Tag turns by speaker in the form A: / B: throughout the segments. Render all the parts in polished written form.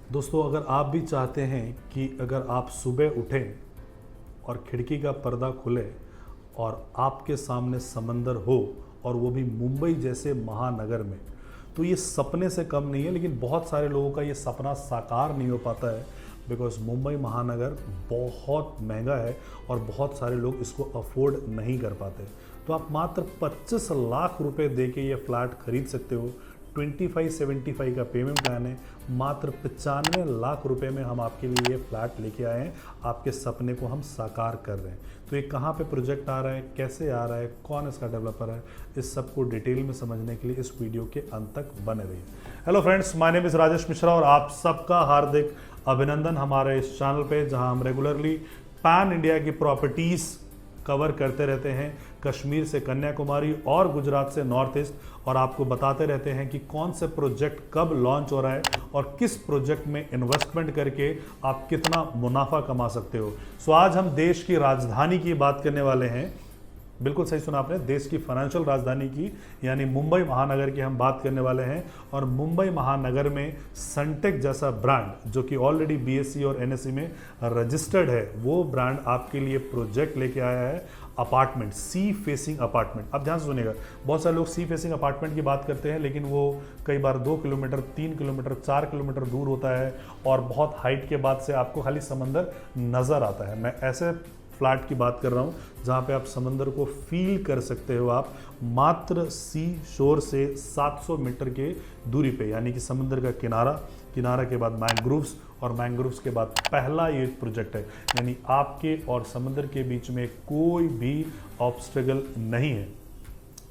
A: दोस्तों, अगर आप भी चाहते हैं कि अगर आप सुबह उठें और खिड़की का पर्दा खुले और आपके सामने समंदर हो और वो भी मुंबई जैसे महानगर में, तो ये सपने से कम नहीं है। लेकिन बहुत सारे लोगों का ये सपना साकार नहीं हो पाता है बिकॉज मुंबई महानगर बहुत महंगा है और बहुत सारे लोग इसको अफोर्ड नहीं कर पाते। तो आप मात्र 25 लाख रुपए दे के ये फ्लैट खरीद सकते हो। 2575 का पेमेंट प्लान है। मात्र 95 लाख रुपए में हम आपके लिए ये फ्लैट लेके आए हैं। आपके सपने को हम साकार कर रहे हैं। तो ये कहाँ पे प्रोजेक्ट आ रहा है, कैसे आ रहा है, कौन इसका डेवलपर है, इस सब को डिटेल में समझने के लिए इस वीडियो के अंत तक बने रहिए। Hello friends, my name is Rajesh Mishra और आप सबका हार्दिक अभिनंदन हमारे इस चैनल पे, जहां हम रेगुलरली पैन इंडिया की प्रॉपर्टीज़ कवर करते रहते हैं, कश्मीर से कन्याकुमारी और गुजरात से नॉर्थ ईस्ट, और आपको बताते रहते हैं कि कौन से प्रोजेक्ट कब लॉन्च हो रहा है और किस प्रोजेक्ट में इन्वेस्टमेंट करके आप कितना मुनाफा कमा सकते हो। सो आज हम देश की राजधानी की बात करने वाले हैं। बिल्कुल सही सुना आपने, देश की फाइनेंशियल राजधानी की यानी मुंबई महानगर की हम बात करने वाले हैं। और मुंबई महानगर में सनटेक जैसा ब्रांड, जो कि ऑलरेडी बीएसई और एनएसई में रजिस्टर्ड है, वो ब्रांड आपके लिए प्रोजेक्ट लेके आया है। Apartment, sea facing apartment. अब ध्यान से सुनिएगा, बहुत सारे लोग सी फेसिंग अपार्टमेंट की बात करते हैं लेकिन वो कई बार 2 किलोमीटर, 3 किलोमीटर, 4 किलोमीटर दूर होता है और बहुत हाइट के बाद से आपको खाली समंदर नज़र आता है। मैं ऐसे फ्लैट की बात कर रहा हूँ जहाँ पे आप समंदर को फील कर सकते हो। आप मात्र सी शोर से 700 मीटर के दूरी पे, यानी कि समंदर का किनारा के बाद मैंग्रोव्स और मैंग्रोव्स के बाद पहला ये प्रोजेक्ट है। यानी आपके और समंदर के बीच में कोई भी ऑब्स्टेकल नहीं है।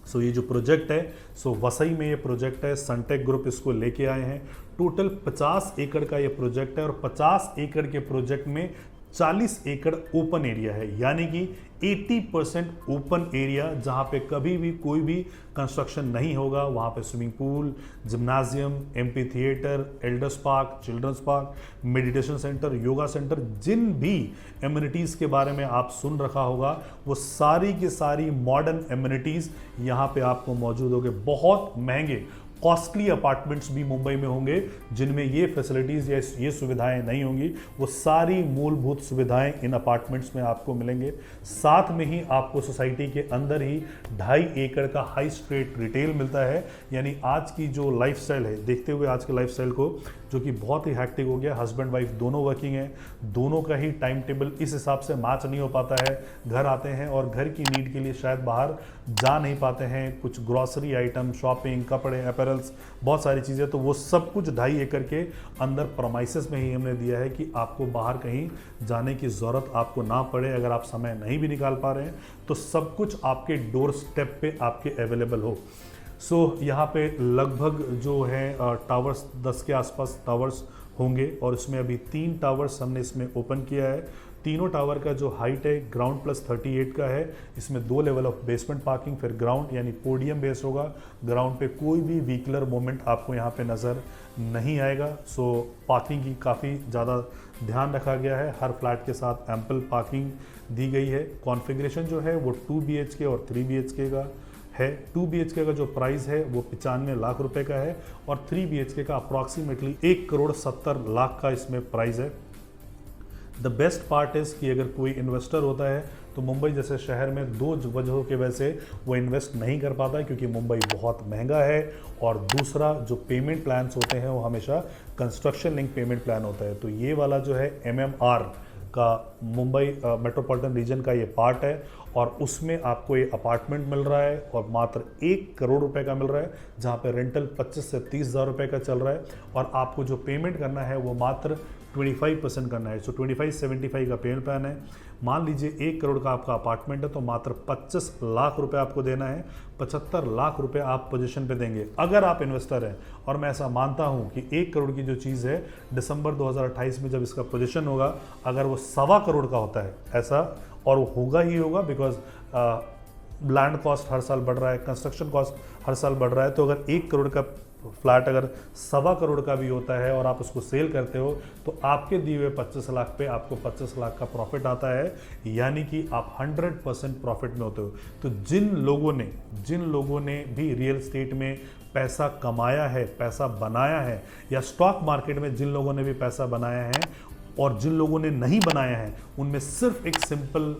A: सो ये जो प्रोजेक्ट है, वसई में ये प्रोजेक्ट है। सनटेक ग्रुप इसको लेके आए हैं। टोटल 50 एकड़ का ये प्रोजेक्ट है और 50 एकड़ के प्रोजेक्ट में 40 एकड़ ओपन एरिया है, यानी कि 80% ओपन एरिया, जहां पे कभी भी कोई भी कंस्ट्रक्शन नहीं होगा। वहां पे swimming pool, gymnasium, amphitheatre, elders park, children's park, meditation centre, yoga centre, जिन भी एमिनिटीज़ के बारे में आप सुन रखा होगा, वो सारी की सारी मॉडर्न एमिनिटीज़ यहाँ पे आपको मौजूद होंगे। बहुत महंगे कॉस्टली अपार्टमेंट्स भी मुंबई में होंगे जिनमें ये फैसिलिटीज़ या ये सुविधाएं नहीं होंगी। वो सारी मूलभूत सुविधाएं इन अपार्टमेंट्स में आपको मिलेंगे। साथ में ही आपको सोसाइटी के अंदर ही 2.5 एकड़ का हाई स्ट्रीट रिटेल मिलता है। यानी आज की जो लाइफस्टाइल है, देखते हुए आज के लाइफस्टाइल को, जो कि बहुत ही हैक्टिक हो गया, हस्बैंड वाइफ दोनों वर्किंग है, दोनों का ही टाइम टेबल इस हिसाब से मैच नहीं हो पाता है। घर आते हैं और घर की नीड के लिए शायद बाहर जा नहीं पाते हैं, कुछ ग्रॉसरी आइटम, शॉपिंग, कपड़े, अपैरल्स, बहुत सारी चीज़ें, तो वो सब कुछ 2.5 एकड़ के अंदर प्रोमाइसेस में ही हमने दिया है कि आपको बाहर कहीं जाने की ज़रूरत आपको ना पड़े। अगर आप समय नहीं भी निकाल पा रहे हैं तो सब कुछ आपके डोर स्टेप पे आपके अवेलेबल हो। यहाँ पे लगभग जो है टावर्स 10 के आसपास टावर्स होंगे और इसमें अभी 3 टावर्स हमने इसमें ओपन किया है। तीनों टावर का जो हाइट है ग्राउंड प्लस 38 का है। इसमें 2 लेवल ऑफ बेसमेंट पार्किंग, फिर ग्राउंड यानी पोडियम बेस होगा। ग्राउंड पे कोई भी व्हीकलर मूवमेंट आपको यहाँ पे नज़र नहीं आएगा। पार्किंग की काफ़ी ज़्यादा ध्यान रखा गया है। हर फ्लैट के साथ एम्पल पार्किंग दी गई है। कॉन्फ़िगरेशन जो है वो 2 BHK और 3 BHK का है। 2 BHK का जो प्राइस है वो 95 लाख रुपए का है और 3 BHK का अप्रॉक्सीमेटली 1,70,00,000 का इसमें प्राइस है। द बेस्ट पार्ट इज़ कि अगर कोई इन्वेस्टर होता है तो मुंबई जैसे शहर में 2 वजहों की वजह से वो इन्वेस्ट नहीं कर पाता है, क्योंकि मुंबई बहुत महंगा है और दूसरा जो पेमेंट प्लान्स होते हैं वो हमेशा कंस्ट्रक्शन लिंक पेमेंट प्लान होता है। तो ये वाला जो है MMR का मुंबई मेट्रोपॉलिटन रीजन का ये पार्ट है और उसमें आपको ये अपार्टमेंट मिल रहा है और मात्र 1 करोड़ रुपए का मिल रहा है, जहाँ पे रेंटल 25 से 30 हज़ार रुपये का चल रहा है और आपको जो पेमेंट करना है वो मात्र 25% करना है। 2575 का पेमेंट प्लान है। मान लीजिए 1 करोड़ का आपका अपार्टमेंट है तो मात्र 25 लाख रुपए आपको देना है। 75 लाख रुपए आप पोजीशन पे देंगे अगर आप इन्वेस्टर हैं। और मैं ऐसा मानता हूं कि 1 करोड़ की जो चीज़ है, दिसंबर 2028 में जब इसका पोजीशन होगा, अगर वो 1.25 करोड़ का होता है ऐसा, और वो होगा ही होगा बिकॉज लैंड कॉस्ट हर साल बढ़ रहा है, कंस्ट्रक्शन कॉस्ट हर साल बढ़ रहा है, तो अगर 1 करोड़ का फ्लैट अगर 1.25 करोड़ का भी होता है और आप उसको सेल करते हो तो आपके दिए हुए 25 लाख पे आपको 25 लाख का प्रॉफिट आता है, यानी कि आप 100% प्रॉफिट में होते हो। तो जिन लोगों ने भी रियल एस्टेट में पैसा कमाया है, पैसा बनाया है, या स्टॉक मार्केट में जिन लोगों ने भी पैसा बनाया है और जिन लोगों ने नहीं बनाया है, उनमें सिर्फ एक सिंपल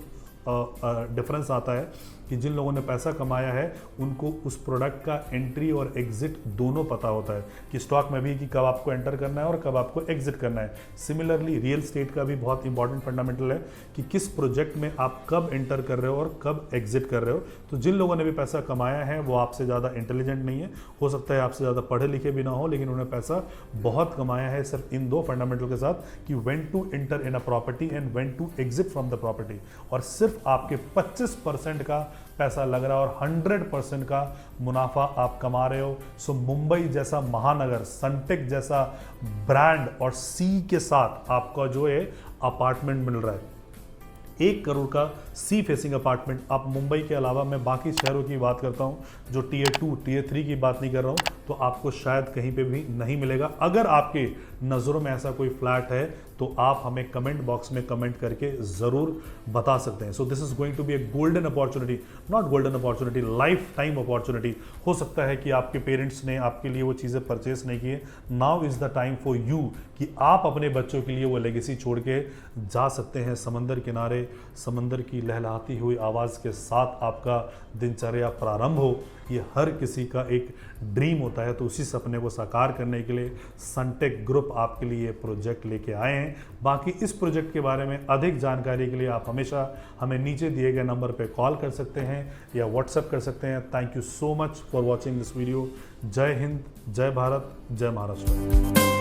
A: डिफरेंस आता है कि जिन लोगों ने पैसा कमाया है उनको उस प्रोडक्ट का एंट्री और एग्जिट दोनों पता होता है, कि स्टॉक में भी कि कब आपको एंटर करना है और कब आपको एग्जिट करना है। सिमिलरली रियल एस्टेट का भी बहुत इंपॉर्टेंट फंडामेंटल है कि किस प्रोजेक्ट में आप कब एंटर कर रहे हो और कब एग्जिट कर रहे हो। तो जिन लोगों ने भी पैसा कमाया है वो आपसे ज़्यादा इंटेलिजेंट नहीं है, हो सकता है आपसे ज़्यादा पढ़े लिखे भी ना हो, लेकिन उन्होंने पैसा बहुत कमाया है सिर्फ इन 2 फंडामेंटल के साथ, कि when to enter in a property and when to exit from the property. और सिर्फ आपके 25% का पैसा लग रहा है और 100% का मुनाफा आप कमा रहे हो। सो मुंबई जैसा महानगर, सनटेक जैसा ब्रांड और सी के साथ आपका जो है अपार्टमेंट मिल रहा है, 1 करोड़ का सी फेसिंग अपार्टमेंट। आप मुंबई के अलावा मैं बाकी शहरों की बात करता हूं, जो टियर 2 टियर 3 की बात नहीं कर रहा हूं, तो आपको शायद कहीं पे भी नहीं मिलेगा। अगर आपके नज़रों में ऐसा कोई फ्लैट है तो आप हमें कमेंट बॉक्स में कमेंट करके ज़रूर बता सकते हैं। So this is going to be a golden opportunity, not golden opportunity, life time opportunity. हो सकता है कि आपके पेरेंट्स ने आपके लिए वो चीज़ें परचेस नहीं की है, now is the time for you कि आप अपने बच्चों के लिए वो लेगेसी छोड़ के जा सकते हैं। समंदर किनारे, समंदर की लहलहाती हुई आवाज़ के साथ आपका दिनचर्या प्रारंभ हो, ये हर किसी का एक ड्रीम होता है। तो उसी सपने को साकार करने के लिए सनटेक ग्रुप आपके लिए प्रोजेक्ट लेके आए हैं। बाकी इस प्रोजेक्ट के बारे में अधिक जानकारी के लिए आप हमेशा हमें नीचे दिए गए नंबर पे कॉल कर सकते हैं या व्हाट्सएप कर सकते हैं। Thank you so much for watching this video. जय हिंद, जय भारत, जय महाराष्ट्र।